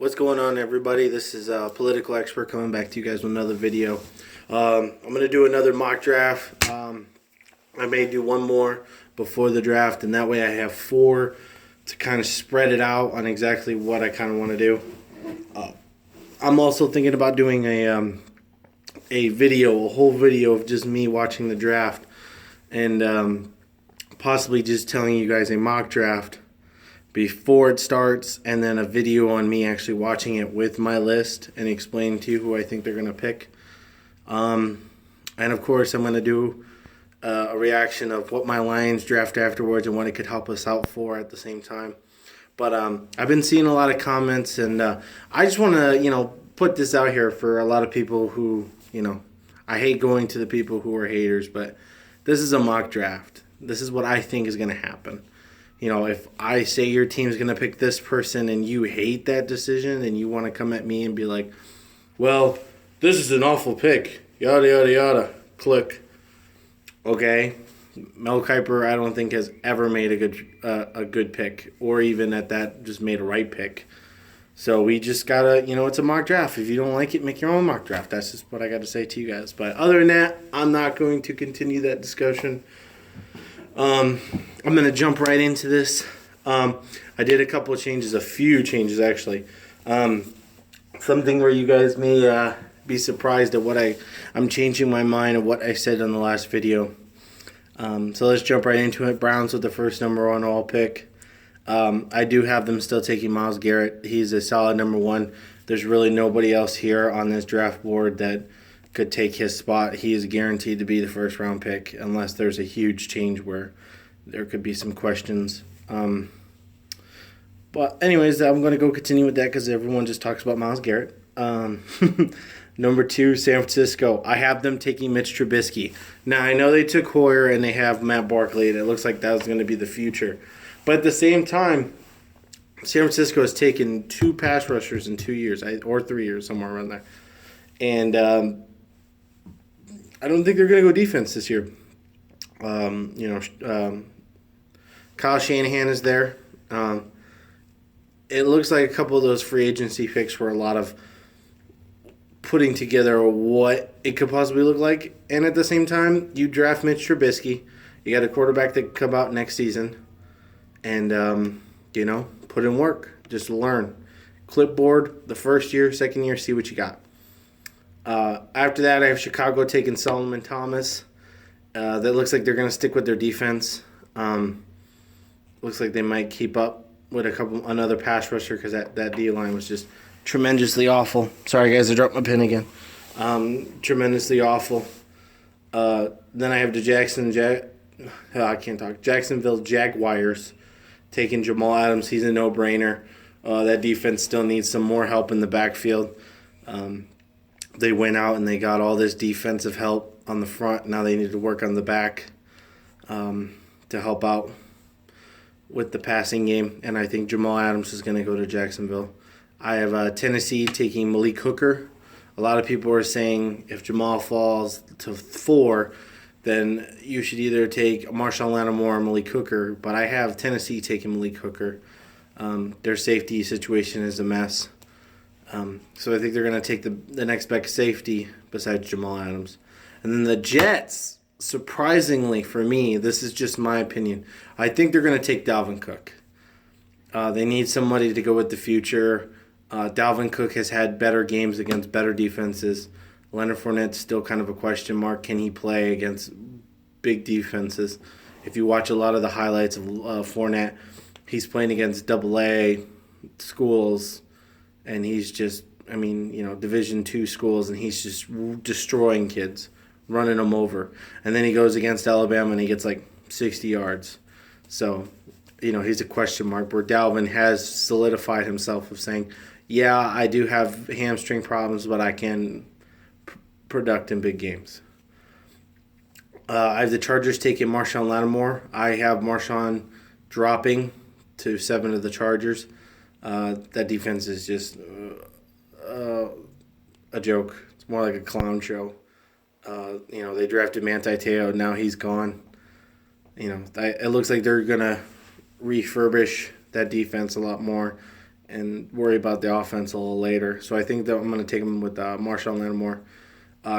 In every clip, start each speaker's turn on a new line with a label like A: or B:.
A: What's going on, everybody? This is a political expert coming back to you guys with another video. I'm going to do another mock draft. I may do one more before the draft, and that way I have four to kind of spread it out on exactly what I kind of want to do. I'm also thinking about doing a whole video of just me watching the draft, and possibly just telling you guys a mock draft before it starts, and then a video on me actually watching it with my list and explaining to you who I think they're going to pick. And of course, I'm going to do a reaction of what my Lions draft afterwards and what it could help us out for at the same time. But I've been seeing a lot of comments, and I just want to, put this out here for a lot of people who, I hate going to the people who are haters, but this is a mock draft. This is what I think is going to happen. If I say your team's going to pick this person and you hate that decision and you want to come at me and be like, well, this is an awful pick, yada, yada, yada, click. Okay, Mel Kiper I don't think has ever made a good pick, or even at that just made a right pick. So we just got to, it's a mock draft. If you don't like it, make your own mock draft. That's just what I got to say to you guys. But other than that, I'm not going to continue that discussion. I'm going to jump right into this. I did a couple of changes, a few changes actually. Something where you guys may be surprised at what I'm changing my mind of what I said in the last video. So let's jump right into it. Browns with the first number one overall pick. I do have them still taking Myles Garrett. He's a solid number one. There's really nobody else here on this draft board that could take his spot. He is guaranteed to be the first round pick unless there's a huge change where there could be some questions. But anyways, I'm going to go continue with that because everyone just talks about Myles Garrett. Number two, San Francisco. I have them taking Mitch Trubisky. Now, I know they took Hoyer and they have Matt Barkley, and it looks like that was going to be the future. But at the same time, San Francisco has taken two pass rushers in 2 years, or 3 years, somewhere around there. And I don't think they're going to go defense this year. Kyle Shanahan is there. It looks like a couple of those free agency picks were a lot of putting together what it could possibly look like. And at the same time, you draft Mitch Trubisky. You got a quarterback that could come out next season. And, put in work. Just learn. Clipboard, the first year, second year, see what you got. After that, I have Chicago taking Solomon Thomas. That looks like they're going to stick with their defense. Looks like they might keep up with another pass rusher because that D-line was just tremendously awful. Sorry, guys, I dropped my pen again. Tremendously awful. Then I have the Jacksonville Jaguars taking Jamal Adams. He's a no-brainer. That defense still needs some more help in the backfield. They went out and they got all this defensive help on the front. Now they need to work on the back to help out with the passing game. And I think Jamal Adams is going to go to Jacksonville. I have Tennessee taking Malik Hooker. A lot of people are saying if Jamal falls to 4, then you should either take Marshawn Lattimore or Malik Hooker. But I have Tennessee taking Malik Hooker. Their safety situation is a mess. So I think they're going to take the next best safety besides Jamal Adams. And then the Jets, surprisingly for me, this is just my opinion, I think they're going to take Dalvin Cook. They need somebody to go with the future. Dalvin Cook has had better games against better defenses. Leonard Fournette's still kind of a question mark. Can he play against big defenses? If you watch a lot of the highlights of Fournette, he's playing against AA schools, and he's just, Division II schools, and he's just destroying kids, running them over. And then he goes against Alabama, and he gets like 60 yards. So, he's a question mark, where Dalvin has solidified himself of saying, yeah, I do have hamstring problems, but I can product in big games. I have the Chargers taking Marshawn Lattimore. I have Marshawn dropping to 7 of the Chargers. That defense is just a joke. It's more like a clown show. They drafted Manti Te'o. Now he's gone. It looks like they're going to refurbish that defense a lot more and worry about the offense a little later. So I think that I'm going to take them with Marshawn Lattimore.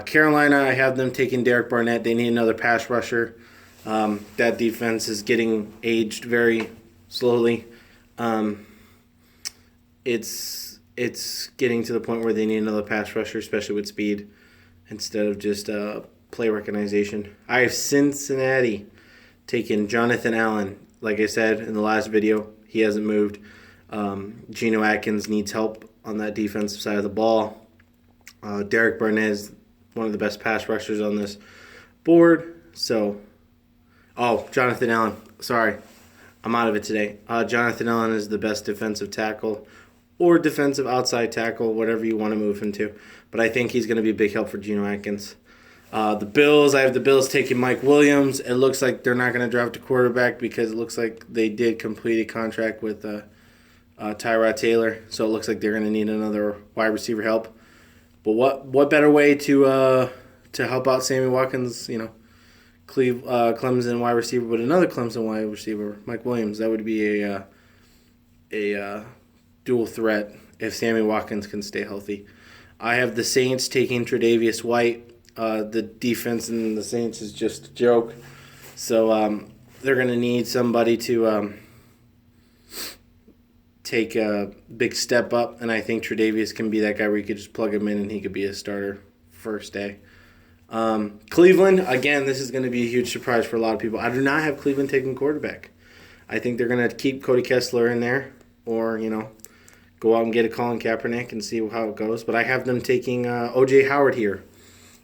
A: Carolina, I have them taking Derek Barnett. They need another pass rusher. That defense is getting aged very slowly. It's getting to the point where they need another pass rusher, especially with speed, instead of just play recognition. I have Cincinnati taking Jonathan Allen. Like I said in the last video, he hasn't moved. Geno Atkins needs help on that defensive side of the ball. Derek Barnett is one of the best pass rushers on this board. So, Jonathan Allen. Sorry, I'm out of it today. Jonathan Allen is the best defensive tackle or defensive outside tackle, whatever you want to move him to. But I think he's going to be a big help for Geno Atkins. The Bills, I have the Bills taking Mike Williams. It looks like they're not going to draft a quarterback because it looks like they did complete a contract with Tyrod Taylor. So it looks like they're going to need another wide receiver help. But what better way to help out Sammy Watkins, Clemson wide receiver, with another Clemson wide receiver, Mike Williams. That would be a dual threat if Sammy Watkins can stay healthy. I have the Saints taking Tre'Davious White. The defense in the Saints is just a joke. So they're going to need somebody to take a big step up, and I think Tre'Davious can be that guy where you could just plug him in and he could be a starter first day. Cleveland, again, this is going to be a huge surprise for a lot of people. I do not have Cleveland taking quarterback. I think they're going to keep Cody Kessler in there or, go out and get a Colin Kaepernick and see how it goes. But I have them taking O.J. Howard here.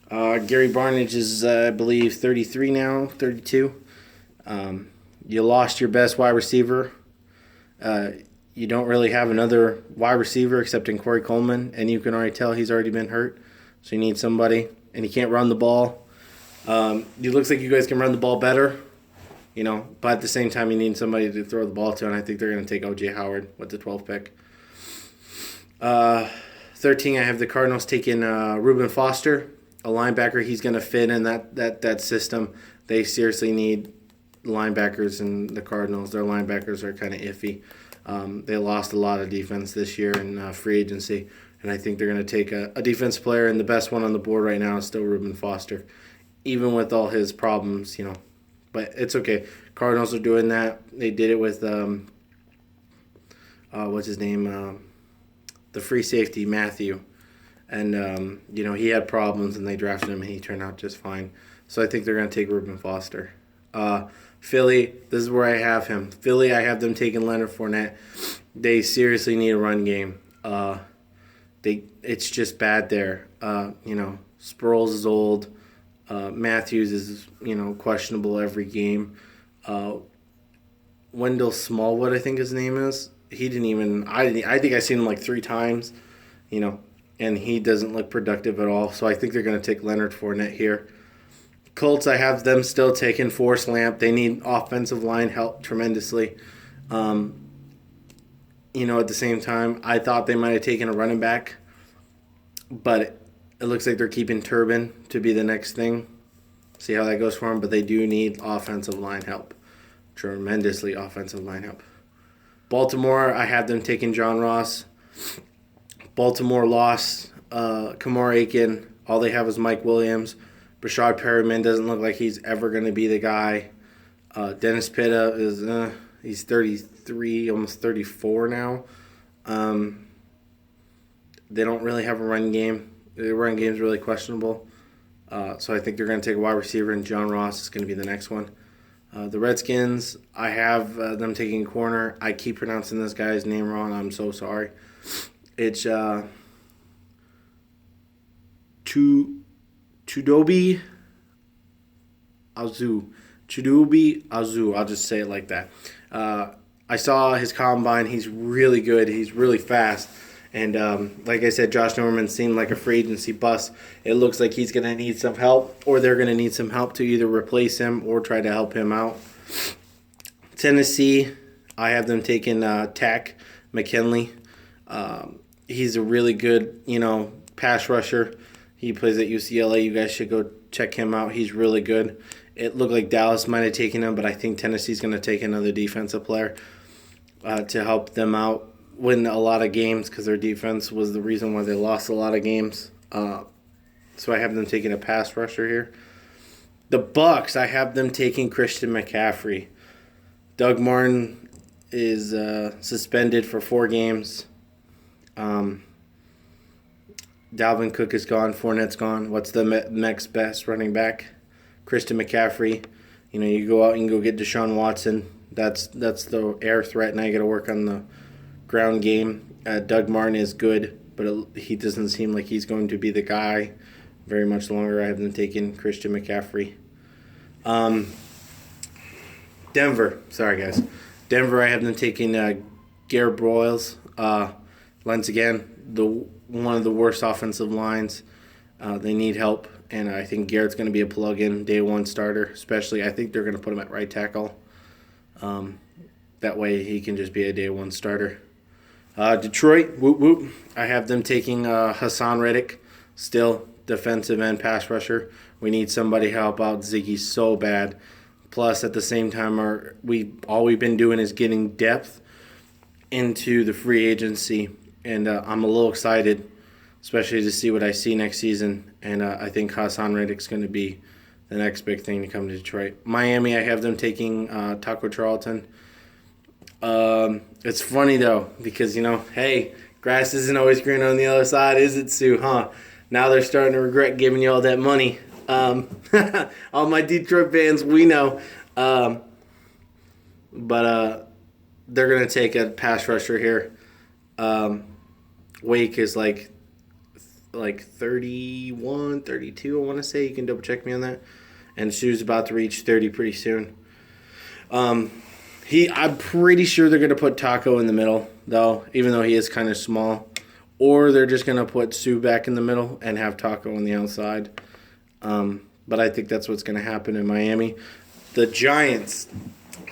A: Gary Barnidge is, I believe, 33 now, 32. You lost your best wide receiver. You don't really have another wide receiver except in Corey Coleman, and you can already tell he's already been hurt. So you need somebody, and he can't run the ball. It looks like you guys can run the ball better, but at the same time you need somebody to throw the ball to, and I think they're going to take O.J. Howard with the 12th pick. 13, I have the Cardinals taking Reuben Foster, a linebacker. He's going to fit in that system. They seriously need linebackers in the Cardinals. Their linebackers are kind of iffy. They lost a lot of defense this year in free agency, and I think they're going to take a defense player, and the best one on the board right now is still Reuben Foster, even with all his problems, But it's okay. Cardinals are doing that. They did it with, what's his name? The free safety, Matthew. And, he had problems, and they drafted him, and he turned out just fine. So I think they're going to take Reuben Foster. Philly, this is where I have him. Philly, I have them taking Leonard Fournette. They seriously need a run game. It's just bad there. Sproles is old. Matthews is, questionable every game. Wendell Smallwood, I think his name is. He didn't even. I think I've seen him like 3 times, and he doesn't look productive at all. So I think they're going to take Leonard Fournette here. Colts, I have them still taking Forrest Lamp. They need offensive line help tremendously. At the same time, I thought they might have taken a running back, but it looks like they're keeping Turbin to be the next thing. See how that goes for them, but they do need offensive line help. Tremendously offensive line help. Baltimore, I have them taking John Ross. Baltimore lost Kamar Aiken. All they have is Mike Williams. Rashad Perriman doesn't look like he's ever going to be the guy. Dennis Pitta is he's 33, almost 34 now. They don't really have a run game. The run game is really questionable. So I think they're going to take a wide receiver, and John Ross is going to be the next one. The Redskins, I have them taking a corner. I keep pronouncing this guy's name wrong. I'm so sorry. It's Chidobe Azu. I'll just say it like that. I saw his combine. He's really good. He's really fast. And like I said, Josh Norman seemed like a free agency bust. It looks like he's going to need some help, or they're going to need some help to either replace him or try to help him out. Tennessee, I have them taking Tack McKinley. He's a really good, pass rusher. He plays at UCLA. You guys should go check him out. He's really good. It looked like Dallas might have taken him, but I think Tennessee's going to take another defensive player to help them out. win a lot of games because their defense was the reason why they lost a lot of games. So I have them taking a pass rusher here. The Bucks, I have them taking Christian McCaffrey. Doug Martin is suspended for 4 games. Dalvin Cook is gone. Fournette's gone. What's the next best running back? Christian McCaffrey. You know, you go out and go get Deshaun Watson. That's the air threat. Now you got to work on the ground game. Doug Martin is good, but he doesn't seem like he's going to be the guy very much longer. I have them taking Christian McCaffrey. Denver. Sorry, guys. Denver, I have them taking Garrett Broyles. Once again, one of the worst offensive lines. They need help, and I think Garrett's going to be a plug-in day one starter. Especially, I think they're going to put him at right tackle. That way, he can just be a day one starter. Detroit, whoop whoop. I have them taking Hassan Reddick, still defensive end pass rusher. We need somebody to help out Ziggy so bad. Plus, at the same time, all we've been doing is getting depth into the free agency, and I'm a little excited, especially to see what I see next season. And I think Hassan Reddick's going to be the next big thing to come to Detroit. Miami, I have them taking Taco Charlton. It's funny, though, because, hey, grass isn't always green on the other side, is it, Sue, huh? Now they're starting to regret giving you all that money. All my Detroit fans, we know. But they're going to take a pass rusher here. Wake is like 31, 32, I want to say. You can double check me on that. And Sue's about to reach 30 pretty soon. I'm pretty sure they're going to put Taco in the middle, though, even though he is kind of small. Or they're just going to put Sue back in the middle and have Taco on the outside. But I think that's what's going to happen in Miami. The Giants,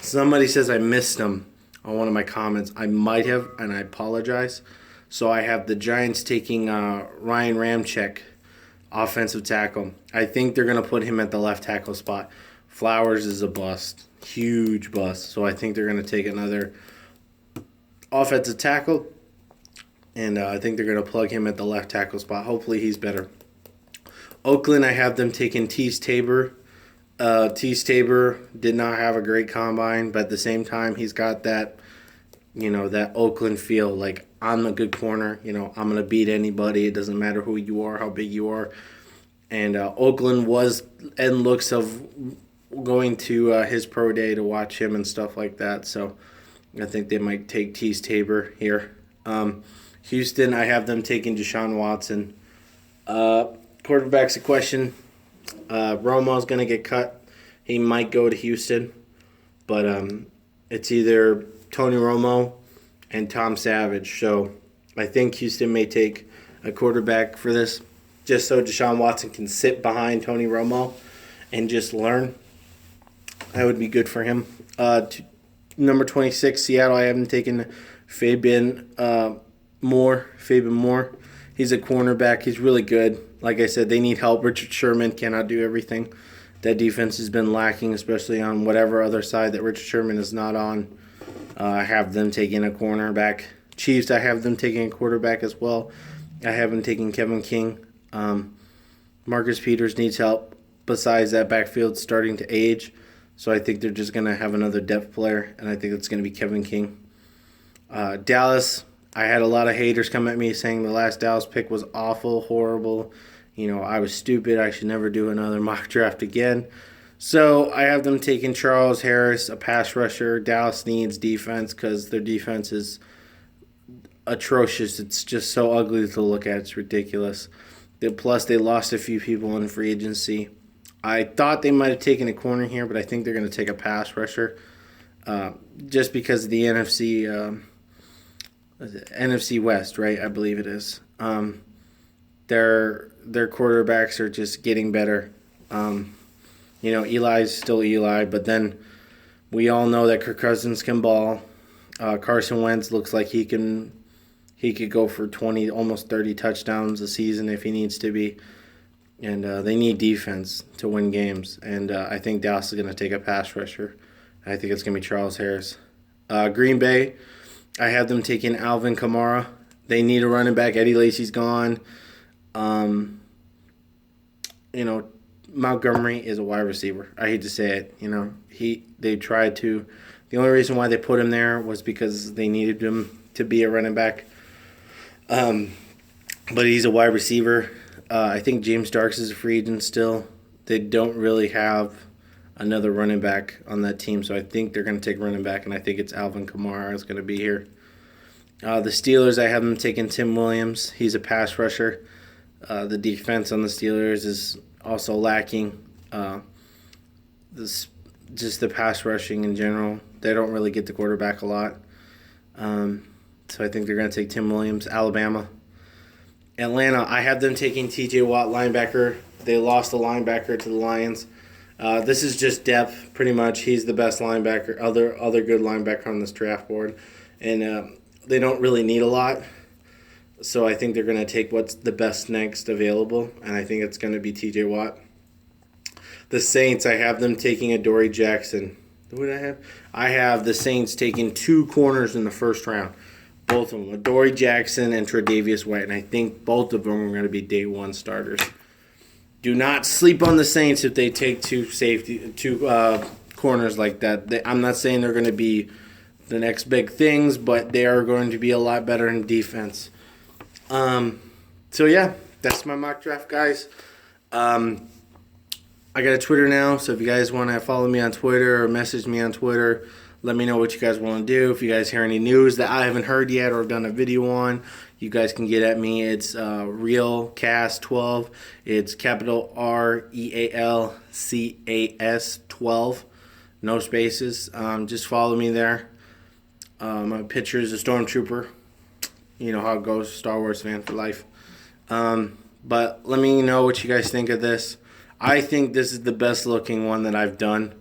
A: somebody says I missed them on one of my comments. I might have, and I apologize. So I have the Giants taking Ryan Ramczyk, offensive tackle. I think they're going to put him at the left tackle spot. Flowers is a bust, huge bust. So I think they're going to take another offensive tackle. And I think they're going to plug him at the left tackle spot. Hopefully he's better. Oakland, I have them taking Tease Tabor. Tease Tabor did not have a great combine, but at the same time, he's got that, that Oakland feel. Like, I'm a good corner. I'm going to beat anybody. It doesn't matter who you are, how big you are. And Oakland was and looks of going to his pro day to watch him and stuff like that. So I think they might take Tease Tabor here. Houston, I have them taking Deshaun Watson. Quarterback's a question. Romo's going to get cut. He might go to Houston. But it's either Tony Romo and Tom Savage. So I think Houston may take a quarterback for this just so Deshaun Watson can sit behind Tony Romo and just learn. That would be good for him. Number 26, Seattle, I have them taking Fabian Moore. He's a cornerback. He's really good. Like I said, they need help. Richard Sherman cannot do everything. That defense has been lacking, especially on whatever other side that Richard Sherman is not on. I have them taking a cornerback. Chiefs, I have them taking a quarterback as well. I have them taking Kevin King. Marcus Peters needs help. Besides that, backfield starting to age. So I think they're just going to have another depth player, and I think it's going to be Kevin King. Dallas, I had a lot of haters come at me saying the last Dallas pick was awful, horrible. I was stupid. I should never do another mock draft again. So I have them taking Charles Harris, a pass rusher. Dallas needs defense because their defense is atrocious. It's just so ugly to look at. It's ridiculous. Plus, they lost a few people in free agency. I thought they might have taken a corner here, but I think they're going to take a pass rusher just because of the NFC West, right? I believe it is. Their quarterbacks are just getting better. Eli's still Eli, but then we all know that Kirk Cousins can ball. Carson Wentz looks like he could go for 20, almost 30 touchdowns a season if he needs to be. And they need defense to win games. And I think Dallas is going to take a pass rusher. I think it's going to be Charles Harris. Green Bay, I have them taking Alvin Kamara. They need a running back. Eddie Lacy's gone. You know, Montgomery is a wide receiver. I hate to say it. You know, they tried to. The only reason why they put him there was because they needed him to be a running back. But he's a wide receiver. I think James Starks is a free agent still. They don't really have another running back on that team, so I think they're going to take running back, and I think it's Alvin Kamara is going to be here. The Steelers, I have them taking Tim Williams. He's a pass rusher. The defense on the Steelers is also lacking. Just the pass rushing in general. They don't really get the quarterback a lot. So I think they're going to take Tim Williams. Alabama. Atlanta, I have them taking T.J. Watt, linebacker. They lost a linebacker to the Lions. This is just depth, pretty much. He's the best linebacker, other good linebacker on this draft board. And they don't really need a lot. So I think they're going to take what's the best next available, and I think it's going to be T.J. Watt. The Saints, I have them taking Adoree Jackson. What do I have? I have the Saints taking 2 corners in the first round. Both of them, Adoree Jackson and Tre'Davious White, and I think both of them are going to be day 1 starters. Do not sleep on the Saints if they take 2 corners like that. I'm not saying they're going to be the next big things, but they are going to be a lot better in defense. So yeah, that's my mock draft, guys. I got a Twitter now, so if you guys want to follow me on Twitter or message me on Twitter, let me know what you guys want to do. If you guys hear any news that I haven't heard yet or have done a video on, you guys can get at me. It's RealCast12. It's capital REALCAS 12. No spaces. Just follow me there. My picture is a stormtrooper. You know how it goes. Star Wars fan for life. But let me know what you guys think of this. I think this is the best looking one that I've done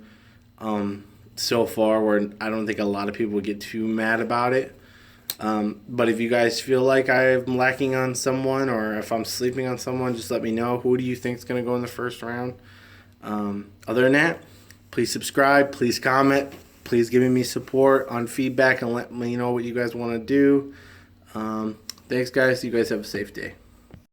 A: so far, where I don't think a lot of people get too mad about it. But if you guys feel like I'm lacking on someone, or if I'm sleeping on someone, just let me know. Who do you think is going to go in the first round? Other than that, please subscribe, please comment, please give me support on feedback and let me know what you guys want to do. Thanks, guys. You guys have a safe day.